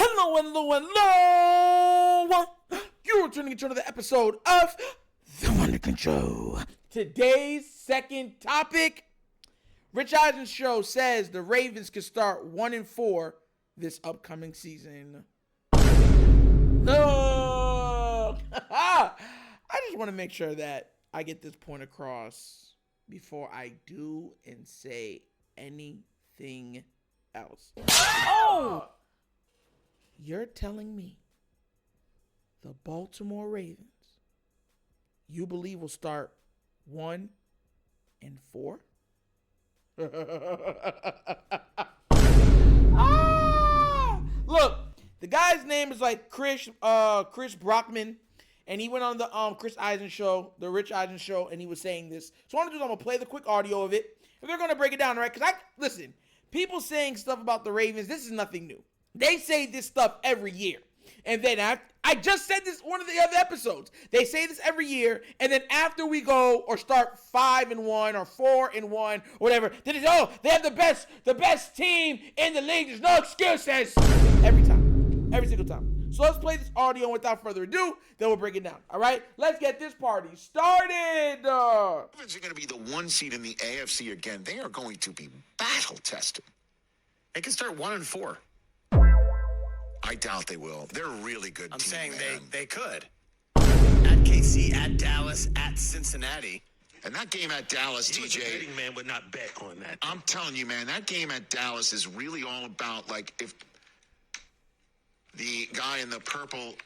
Hello, hello, hello. You're tuning into another episode of TheWunderkindShow. Today's second topic, Rich Eisen's show says the Ravens can start 1-4 this upcoming season. No. I just want to make sure that I get this point across before I do and say anything else. Oh! You're telling me the Baltimore Ravens, you believe will start 1-4? Look, the guy's name is like Chris Brockman, and he went on the Chris Eisen show, the Rich Eisen show, and he was saying this. So what I'm gonna do is I'm gonna play the quick audio of it, and they're gonna break it down, right? Because listen, people saying stuff about the Ravens, this is nothing new. They say this stuff every year. And then I just said this one of the other episodes. They say this every year, and then after we go or start 5-1 or 4-1, whatever, then it's, oh, they have the best team in the league. There's no excuses. Every time. Every single time. So let's play this audio, and without further ado, then we'll break it down. All right? Let's get this party started. Ravens are going to be the one seed in the AFC again. They are going to be battle-tested. They can start 1-4. I doubt they will. They're a really good I'm team, saying man. they could. At KC, at Dallas, at Cincinnati. And that game at Dallas, You as a TJ, betting man would not bet on that. I'm telling you, man, that game at Dallas is really all about, like, if the guy in the purple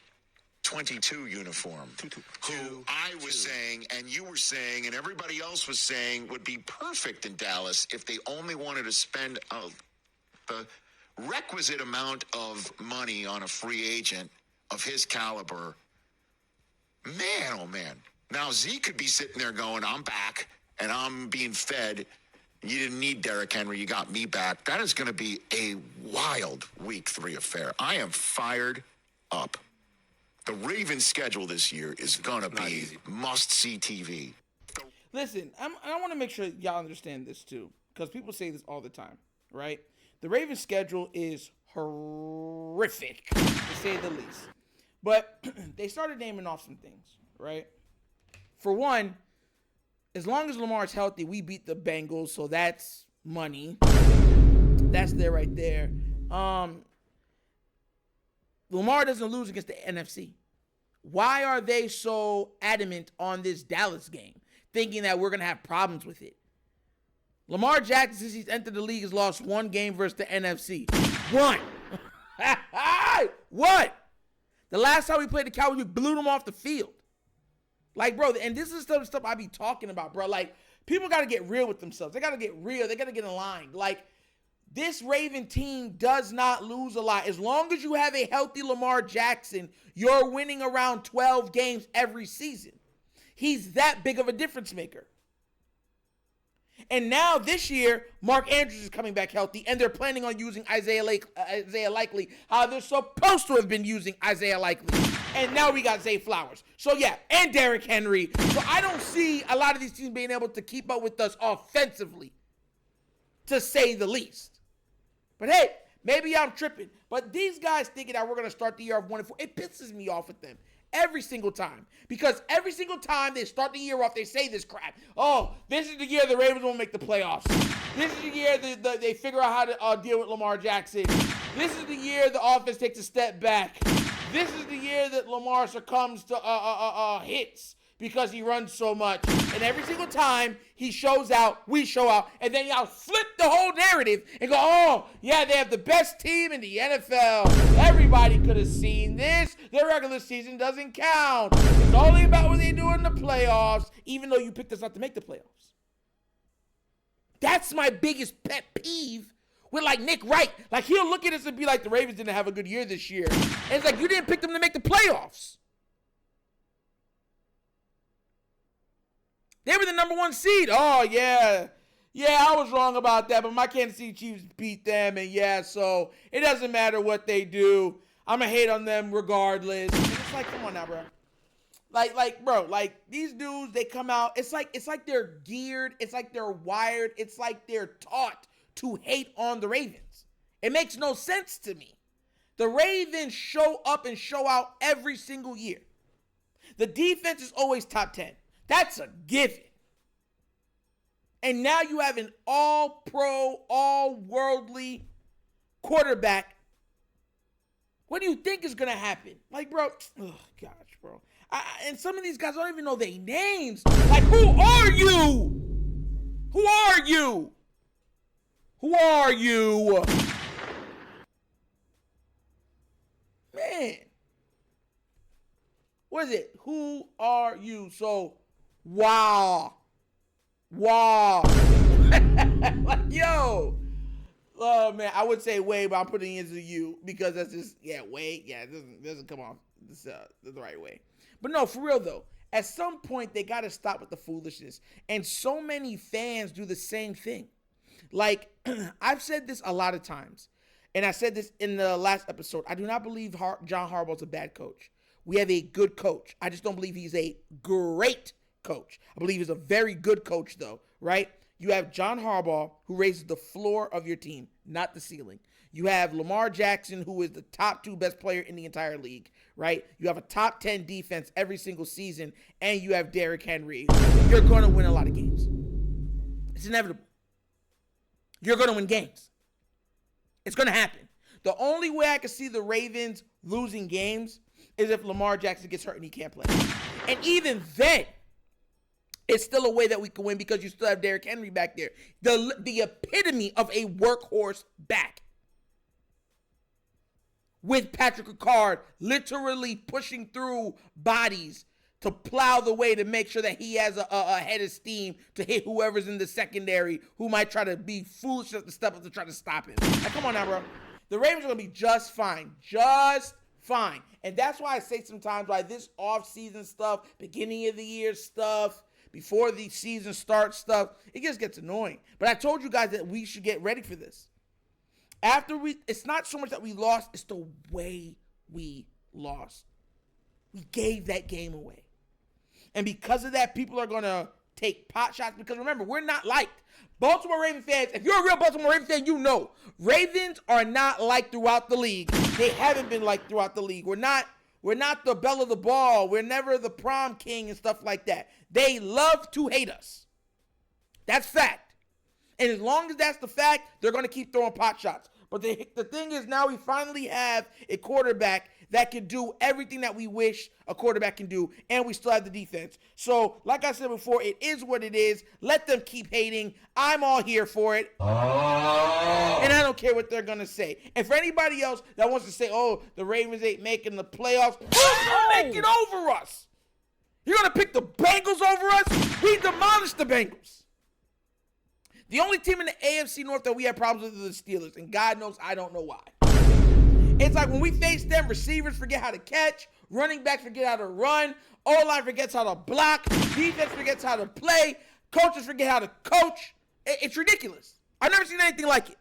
22 uniform, who I was saying, and you were saying, and everybody else was saying would be perfect in Dallas if they only wanted to spend the requisite amount of money on a free agent of his caliber. Man, oh man. Now Zeke could be sitting there going, I'm back and I'm being fed. You didn't need Derrick Henry. You got me back. That is going to be a wild week 3 affair. I am fired up. The Ravens schedule this year is going to be must-see TV. Listen, I want to make sure y'all understand this too, because people say this all the time, right? The Ravens' schedule is horrific, to say the least. But they started naming off some things, right? For one, as long as Lamar's healthy, we beat the Bengals, so that's money. That's there right there. Lamar doesn't lose against the NFC. Why are they so adamant on this Dallas game, thinking that we're going to have problems with it? Lamar Jackson, since he's entered the league, has lost 1 game versus the NFC. 1. What? The last time we played the Cowboys, we blew them off the field. Like, bro, and this is the stuff I be talking about, bro. Like, people got to get real with themselves. They got to get real. They got to get in line. Like, this Raven team does not lose a lot. As long as you have a healthy Lamar Jackson, you're winning around 12 games every season. He's that big of a difference maker. And now this year, Mark Andrews is coming back healthy, and they're planning on using Isaiah Likely, how they're supposed to have been using Isaiah Likely. And now we got Zay Flowers. So yeah, and Derrick Henry. So I don't see a lot of these teams being able to keep up with us offensively, to say the least. But hey, maybe I'm tripping. But these guys thinking that we're going to start the year off 1-4, it pisses me off with them. Every single time. Because every single time they start the year off, they say this crap. Oh, this is the year the Ravens won't make the playoffs. This is the year they figure out how to deal with Lamar Jackson. This is the year the offense takes a step back. This is the year that Lamar succumbs to hits because he runs so much. And every single time he shows out, we show out. And then y'all flip the whole narrative and go, oh, yeah, they have the best team in the NFL. Everybody could have seen this. Their regular season doesn't count. It's only about what they do in the playoffs, even though you picked us not to make the playoffs. That's my biggest pet peeve with, like, Nick Wright. Like, he'll look at us and be like, the Ravens didn't have a good year this year. And it's like, you didn't pick them to make the playoffs. They were the number 1 seed. Oh, yeah. Yeah, I was wrong about that, but my Kansas City Chiefs beat them, and yeah, so it doesn't matter what they do. I'm going to hate on them regardless. And it's like, come on now, bro. Bro, these dudes, they come out. It's like they're geared. It's like they're wired. It's like they're taught to hate on the Ravens. It makes no sense to me. The Ravens show up and show out every single year. The defense is always top 10. That's a given. And now you have an all-pro, all-worldly quarterback. What do you think is going to happen? Like, bro, oh, gosh, bro. And some of these guys don't even know their names. Like, who are you? Who are you? Who are you? Man. What is it? Who are you? So, wow. Like, yo. Oh, man. I would say way, but I'm putting it into you because that's just, way. Yeah, it doesn't come off the right way. But no, for real, though. At some point, they got to stop with the foolishness. And so many fans do the same thing. Like, I've said this a lot of times. And I said this in the last episode. I do not believe John Harbaugh's a bad coach. We have a good coach. I just don't believe he's a great coach. I believe he's a very good coach, though, right? You have John Harbaugh, who raises the floor of your team, not the ceiling. You have Lamar Jackson, who is the top 2 best player in the entire league, right? You have a top 10 defense every single season, and you have Derrick Henry. You're going to win a lot of games. It's inevitable. You're going to win games. It's going to happen. The only way I can see the Ravens losing games is if Lamar Jackson gets hurt and he can't play. And even then, it's still a way that we can win because you still have Derrick Henry back there. The epitome of a workhorse back. With Patrick Ricard literally pushing through bodies to plow the way to make sure that he has a head of steam to hit whoever's in the secondary who might try to be foolish enough to step up to try to stop him. Like, come on now, bro. The Ravens are going to be just fine. Just fine. And that's why I say sometimes why this off-season stuff, beginning of the year stuff, before the season starts stuff, it just gets annoying. But I told you guys that we should get ready for this. It's not so much that we lost, it's the way we lost. We gave that game away. And because of that, people are going to take pot shots because remember, we're not liked. Baltimore Ravens fans, if you're a real Baltimore Ravens fan, you know Ravens are not liked throughout the league. They haven't been liked throughout the league. We're not the belle of the ball. We're never the prom king and stuff like that. They love to hate us. That's fact. And as long as that's the fact, they're going to keep throwing pot shots. But the thing is, now we finally have a quarterback that can do everything that we wish a quarterback can do, and we still have the defense. So, like I said before, it is what it is. Let them keep hating. I'm all here for it. And I don't care what they're going to say. And for anybody else that wants to say, oh, the Ravens ain't making the playoffs, who's going to make it over us? You're going to pick the Bengals over us? We demolished the Bengals. The only team in the AFC North that we have problems with is the Steelers, and God knows I don't know why. It's like when we face them, receivers forget how to catch, running backs forget how to run, O-line forgets how to block, defense forgets how to play, coaches forget how to coach. It's ridiculous. I've never seen anything like it.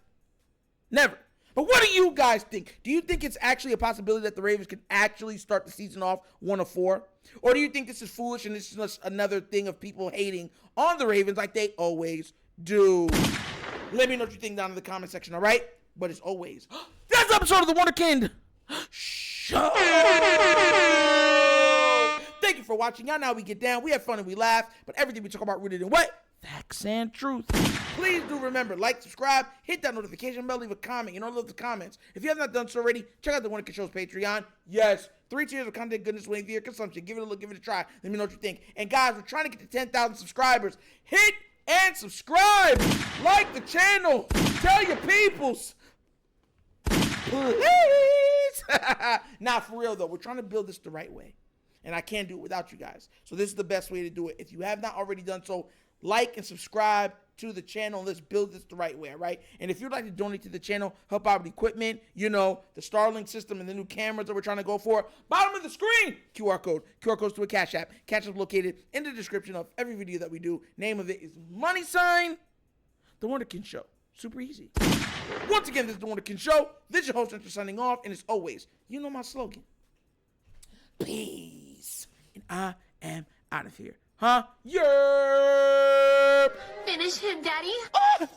Never. But what do you guys think? Do you think it's actually a possibility that the Ravens could actually start the season off 1-4? Or do you think this is foolish and this is just another thing of people hating on the Ravens like they always do? Let me know what you think down in the comment section, all right? But as always, that's the episode of the Wunderkind Show. Thank you for watching. Y'all know how we get down. We have fun and we laugh, but everything we talk about rooted in what? Facts and truth. Please do remember, like, subscribe, hit that notification bell, leave a comment. You know, I love the comments. If you have not done so already, check out the Wunderkind Show's Patreon. Yes, 3 tiers of content goodness waiting for your consumption. Give it a look, give it a try. Let me know what you think. And guys, we're trying to get to 10,000 subscribers. Hit and subscribe. Like the channel. Tell your peoples. Please. Nah, for real though, we're trying to build this the right way. And I can't do it without you guys. So this is the best way to do it. If you have not already done so, like and subscribe to the channel. Let's build this the right way, all right? And if you'd like to donate to the channel, help out with equipment, you know, the Starlink system and the new cameras that we're trying to go for, bottom of the screen, QR code. QR code's to a Cash App. Cash App located in the description of every video that we do. Name of it is The Wunderkind Show. Super easy. Once again, this is The Wunderkind Show. This is your host, Hunter, signing off. And as always, you know my slogan. Peace. And I am out of here. Huh? Yerp! Finish him, Daddy. Ah!